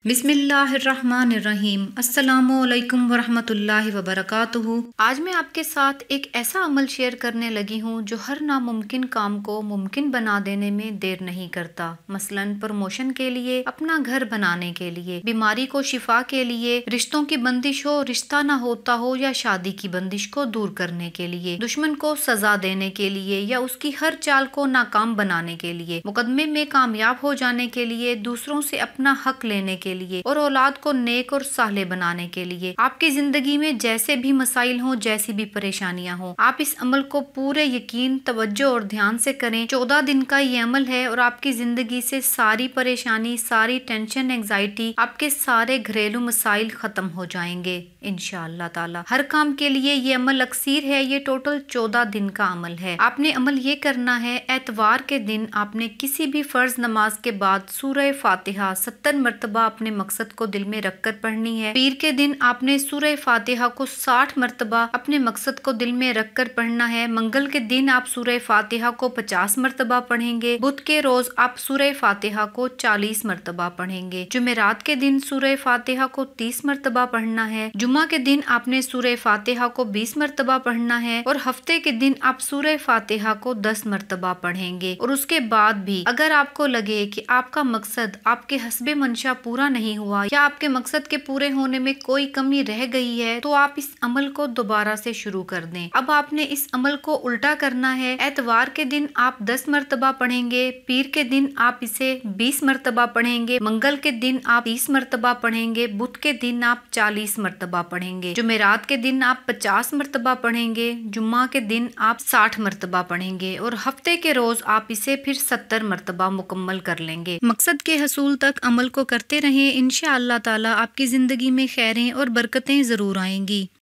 बिस्मिल्लाहिर्रहमानिर्रहीम। अस्सलामु अलैकुम वरहमतुल्लाहि वबरकातुहू। आज मैं आपके साथ एक ऐसा अमल शेयर करने लगी हूँ जो हर नामुमकिन काम को मुमकिन बना देने में देर नहीं करता। मसलन प्रमोशन के लिए, अपना घर बनाने के लिए, बीमारी को शिफा के लिए, रिश्तों की बंदिश हो, रिश्ता ना होता हो, या शादी की बंदिश को दूर करने के लिए, दुश्मन को सजा देने के लिए, या उसकी हर चाल को नाकाम बनाने के लिए, मुकदमे में कामयाब हो जाने के लिए, दूसरों से अपना हक लेने के लिए और औलाद को नेक और साले बनाने के लिए। आपकी जिंदगी में जैसे भी मसाइल हों, जैसी भी परेशानियां हों, आप इस अमल को पूरे यकीन, तवज्जो और ध्यान से करें। 14 दिन का ये अमल है और आपकी जिंदगी से सारी परेशानी, सारी टेंशन, एंजाइटी, आपके सारे घरेलू मसाइल खत्म हो जाएंगे इंशाअल्लाह ताला। हर काम के लिए ये अमल अक्सीर है। ये टोटल 14 दिन का अमल है। आपने अमल ये करना है, एतवार के दिन आपने किसी भी फर्ज नमाज के बाद सूरह फातिहा 70 मरतबा अपने मकसद को दिल में रखकर पढ़नी है। पीर के दिन आपने सूरह फातिहा को 60 मरतबा अपने मकसद को दिल में रखकर पढ़ना है। मंगल के दिन आप सूरह फातिहा को 50 मरतबा पढ़ेंगे। बुध के रोज आप सूरह फातिहा को 40 मरतबा पढ़ेंगे। जुमेरात के दिन सूरह फातिहा को 30 मरतबा पढ़ना है। जुम्मा के दिन आपने सूरह फातिहा को 20 मरतबा पढ़ना है और हफ्ते के दिन आप सूरह फातिहा को 10 मरतबा पढ़ेंगे। और उसके बाद भी अगर आपको लगे कि आपका मकसद आपके हस्बे मंशा पूरा नहीं हुआ या आपके मकसद के पूरे होने में कोई कमी रह गई है, तो आप इस अमल को दोबारा से शुरू कर दें। अब आपने इस अमल को उल्टा करना है। एतवार के दिन आप 10 मरतबा पढ़ेंगे, पीर के दिन आप इसे 20 मरतबा पढ़ेंगे, मंगल के दिन आप 30 मरतबा पढ़ेंगे, बुध के दिन आप 40 मरतबा पढ़ेंगे, जुमेरात के दिन आप 50 मरतबा पढ़ेंगे, जुम्मा के दिन आप 60 मरतबा पढ़ेंगे और हफ्ते के रोज आप इसे फिर 70 मरतबा मुकम्मल कर लेंगे। मकसद के हसूल तक अमल को करते रहें। इंशाअल्लाह ताला आपकी जिंदगी में खैरें और बरकतें जरूर आएंगी।